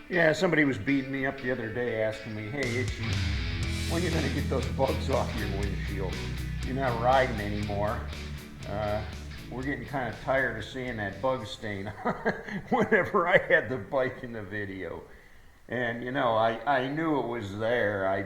Yeah, somebody was beating me up the other day asking me, hey, Itchy, when are you going to get those bugs off your windshield? You're not riding anymore. Uh, we're getting kind of tired of seeing that bug stain whenever I had the bike in the video. And, I knew it was there. I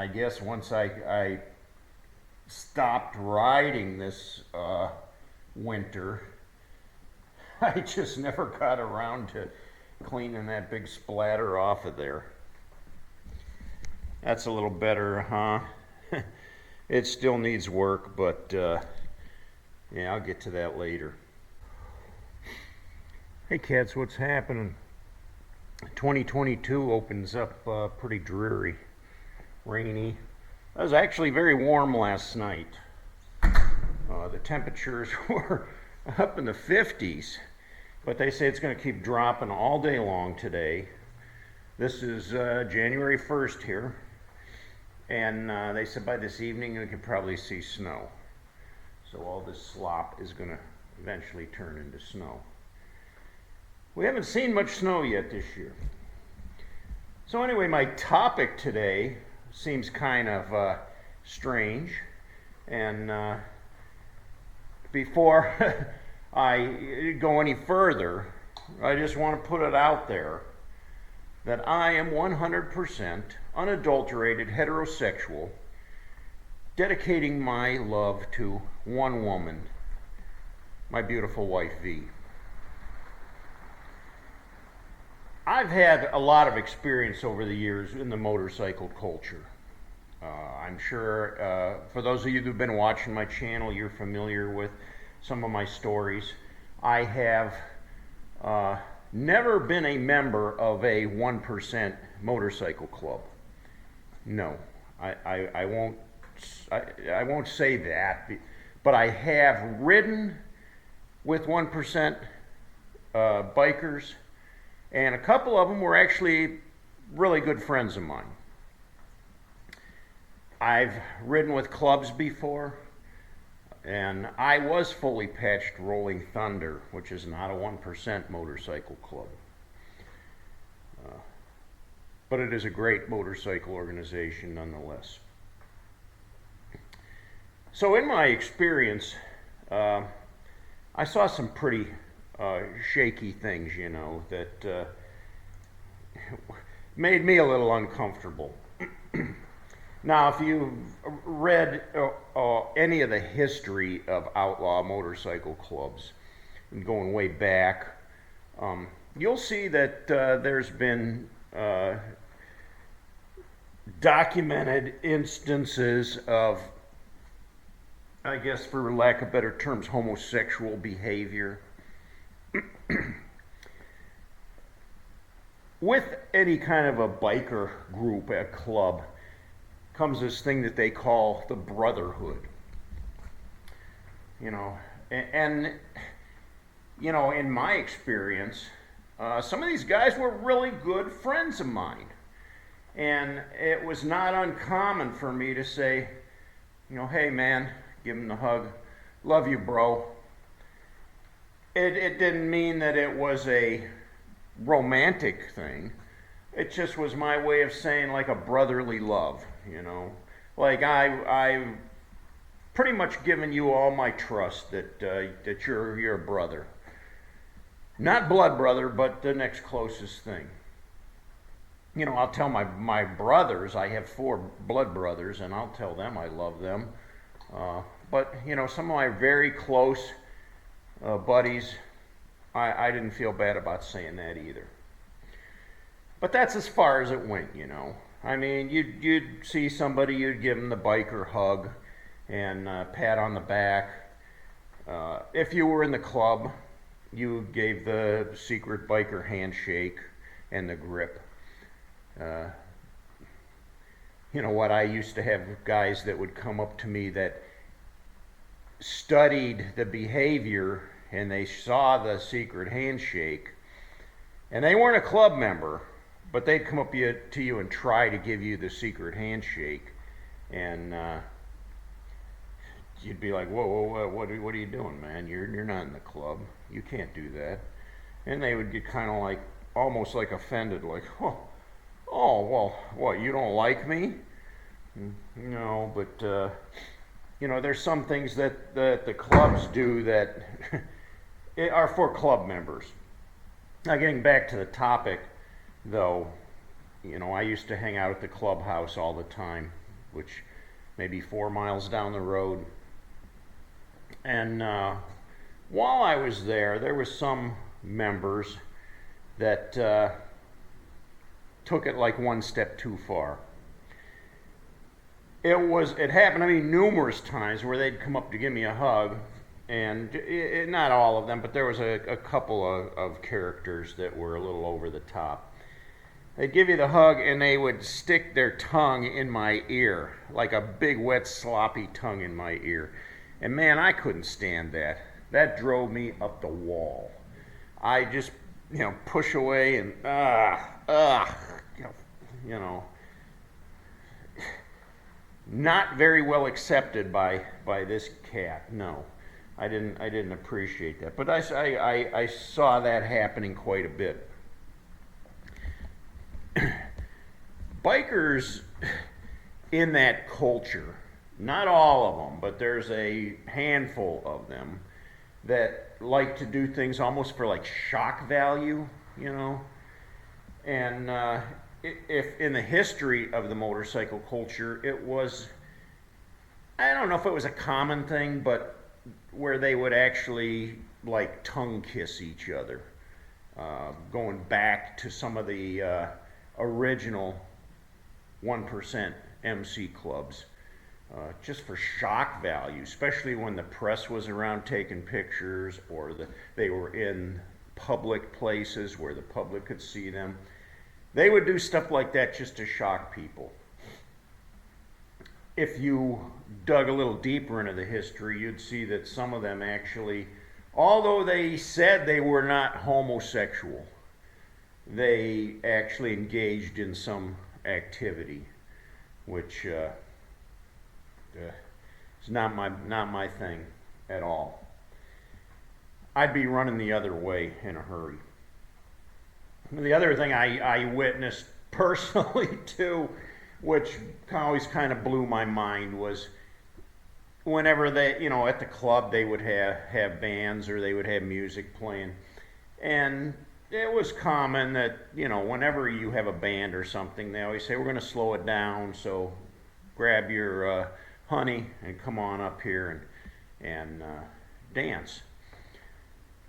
guess once I stopped riding this winter, I just never got around to cleaning that big splatter off of there. That's a little better, huh? It still needs work, but yeah, I'll get to that later. Hey cats, what's happening? 2022 opens up pretty dreary, rainy. It was actually very warm last night. The temperatures were up in the 50s, but they say it's going to keep dropping all day long today. This is January 1st here, and they said by this evening we could probably see snow. So all this slop is going to eventually turn into snow. We haven't seen much snow yet this year. So anyway, my topic today seems kind of strange, and before I go any further, I just want to put it out there that I am 100% unadulterated heterosexual, dedicating my love to one woman, my beautiful wife V. I've had a lot of experience over the years in the motorcycle culture. I'm sure for those of you who've been watching my channel, you're familiar with some of my stories. I have never been a member of a 1% motorcycle club. No, I won't say that, but I have ridden with 1% bikers, and a couple of them were actually really good friends of mine. I've ridden with clubs before, and I was fully patched Rolling Thunder, which is not a 1% motorcycle club. But it is a great motorcycle organization nonetheless. So in my experience, I saw some pretty shaky things, that made me a little uncomfortable. Now, if you've read any of the history of outlaw motorcycle clubs, and going way back, you'll see that there's been documented instances of, I guess for lack of better terms, homosexual behavior. With any kind of a biker group, a club, comes this thing that they call the Brotherhood. And in my experience, some of these guys were really good friends of mine. And it was not uncommon for me to say, hey man, give him the hug, love you bro. It didn't mean that it was a romantic thing. It just was my way of saying like a brotherly love, Like I've pretty much given you all my trust that you're a brother. Not blood brother, but the next closest thing. I'll tell my brothers, I have 4 blood brothers, and I'll tell them I love them. But some of my very close buddies, I didn't feel bad about saying that either. But that's as far as it went, I mean, you'd see somebody, you'd give them the biker hug and pat on the back. If you were in the club, you gave the secret biker handshake and the grip. I used to have guys that would come up to me that studied the behavior, and they saw the secret handshake, and they weren't a club member, but they'd come up to you and try to give you the secret handshake, and you'd be like, whoa, what are you doing, man? You're not in the club. You can't do that. And they would get kind of like, almost like offended, like, oh, well, what, you don't like me? No, but, there's some things that the clubs do that are for club members. Now, getting back to the topic, though, I used to hang out at the clubhouse all the time, which maybe 4 miles down the road. And while I was there was some members that took it like one step too far. It happened to me numerous times where they'd come up to give me a hug, and not all of them, but there was a couple of characters that were a little over the top. They'd give you the hug and they would stick their tongue in my ear, like a big wet sloppy tongue in my ear. And man, I couldn't stand that. That drove me up the wall. I just, push away and, not very well accepted by this cat. No, I didn't appreciate that. But I saw that happening quite a bit. Bikers in that culture, not all of them, but there's a handful of them that like to do things almost for like shock value, and if in the history of the motorcycle culture, it was, I don't know if it was a common thing, but where they would actually like tongue kiss each other, going back to some of the original 1% MC clubs, just for shock value, especially when the press was around taking pictures, or they were in public places where the public could see them. They would do stuff like that just to shock people. If you dug a little deeper into the history, you'd see that some of them actually, although they said they were not homosexual, they actually engaged in some activity, which is not my thing at all. I'd be running the other way in a hurry. The other thing I witnessed personally too, which always kind of blew my mind, was whenever they, at the club, they would have bands, or they would have music playing. And it was common that, whenever you have a band or something, they always say, we're going to slow it down, so grab your honey and come on up here and dance.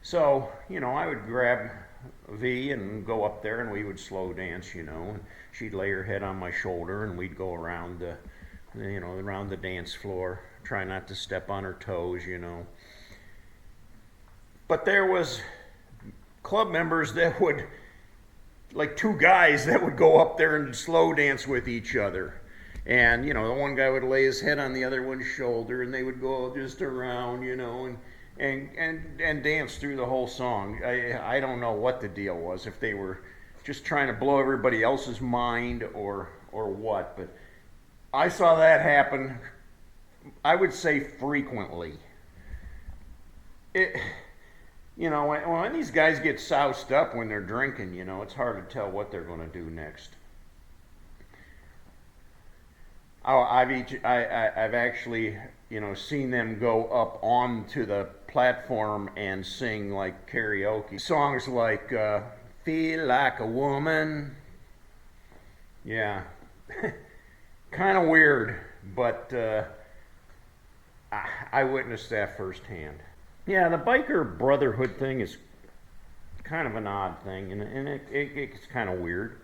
So, I would grab V and go up there, and we would slow dance, and she'd lay her head on my shoulder, and we'd go around around the dance floor, try not to step on her toes, But there was club members that would, like two guys that would go up there and slow dance with each other. And, the one guy would lay his head on the other one's shoulder, and they would go just around, and dance through the whole song. I don't know what the deal was, if they were just trying to blow everybody else's mind or what, but I saw that happen, I would say, frequently. When these guys get soused up when they're drinking, it's hard to tell what they're going to do next. I've actually, seen them go up onto the platform and sing like karaoke songs like "Feel Like a Woman." Yeah, kind of weird, but I witnessed that firsthand. Yeah, the biker brotherhood thing is kind of an odd thing, and it's kind of weird.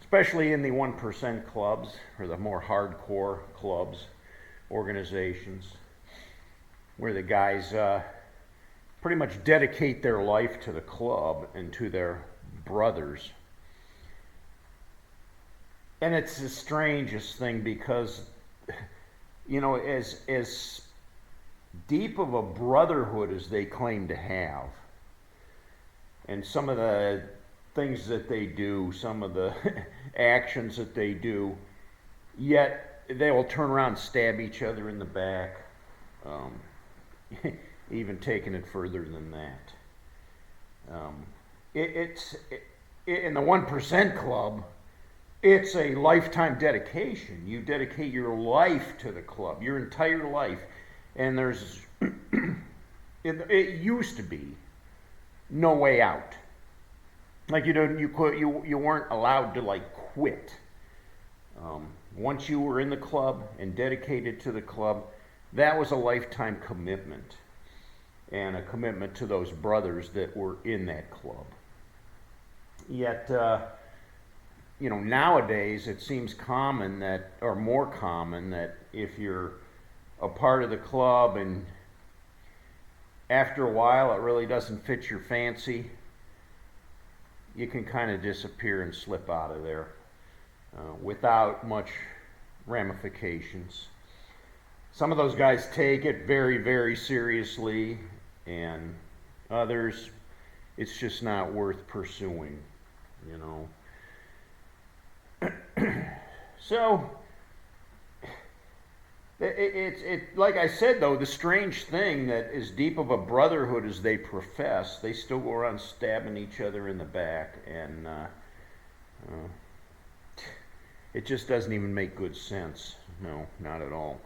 Especially in the 1% clubs, or the more hardcore clubs, organizations, where the guys pretty much dedicate their life to the club and to their brothers. And it's the strangest thing because, as deep of a brotherhood as they claim to have, and some of the things that they do, some of the actions that they do, yet they will turn around and stab each other in the back, even taking it further than that. In the 1% club, it's a lifetime dedication. You dedicate your life to the club, your entire life. And there's, it used to be no way out. Like you weren't allowed to like quit. Once you were in the club and dedicated to the club, that was a lifetime commitment, and a commitment to those brothers that were in that club. Yet, nowadays it seems common that, or more common, that if you're a part of the club and after a while it really doesn't fit your fancy, you can kind of disappear and slip out of there without much ramifications. Some of those guys take it very, very seriously, and others, it's just not worth pursuing, So, like I said though, the strange thing that as deep of a brotherhood as they profess, they still go around stabbing each other in the back, and it just doesn't even make good sense. No, not at all.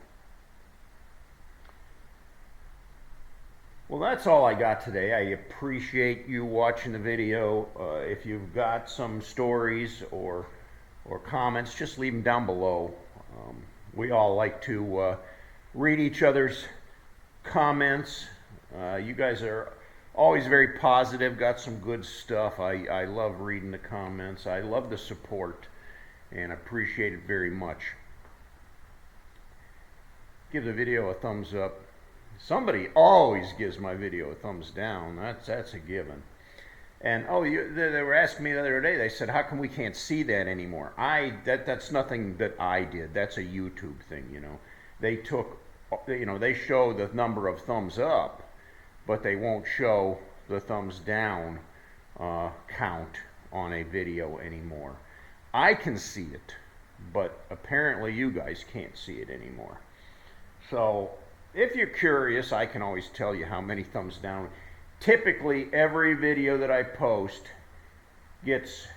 Well, that's all I got today. I appreciate you watching the video. If you've got some stories or comments, just leave them down below. We all like to read each other's comments. You guys are always very positive, got some good stuff. I love reading the comments. I love the support and appreciate it very much. Give the video a thumbs up. Somebody always gives my video a thumbs down. That's a given. And they were asking me the other day, they said, how come we can't see that anymore? That's nothing that I did. That's a YouTube thing, They they show the number of thumbs up, but they won't show the thumbs down count on a video anymore. I can see it, but apparently you guys can't see it anymore. So if you're curious, I can always tell you how many thumbs down. Typically, every video that I post gets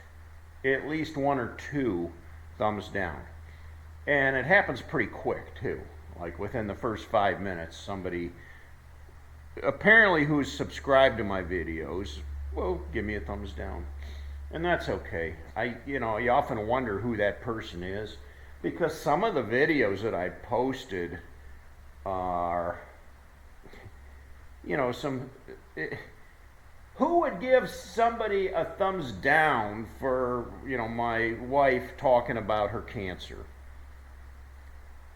at least 1 or 2 thumbs down. And it happens pretty quick, too. Like within the first 5 minutes, somebody apparently who's subscribed to my videos will give me a thumbs down. And that's okay. You often wonder who that person is, because some of the videos that I posted are, who would give somebody a thumbs down for, my wife talking about her cancer?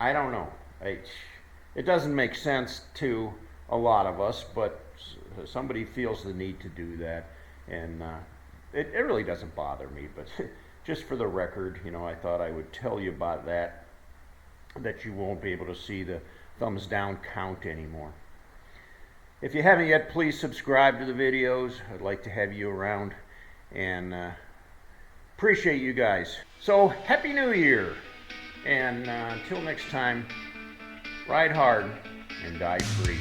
I don't know. It doesn't make sense to a lot of us, but somebody feels the need to do that, and it really doesn't bother me, but just for the record, I thought I would tell you about that you won't be able to see the thumbs down count anymore. If you haven't yet, please subscribe to the videos. I'd like to have you around, and appreciate you guys. So, Happy New Year, and until next time, ride hard and die free.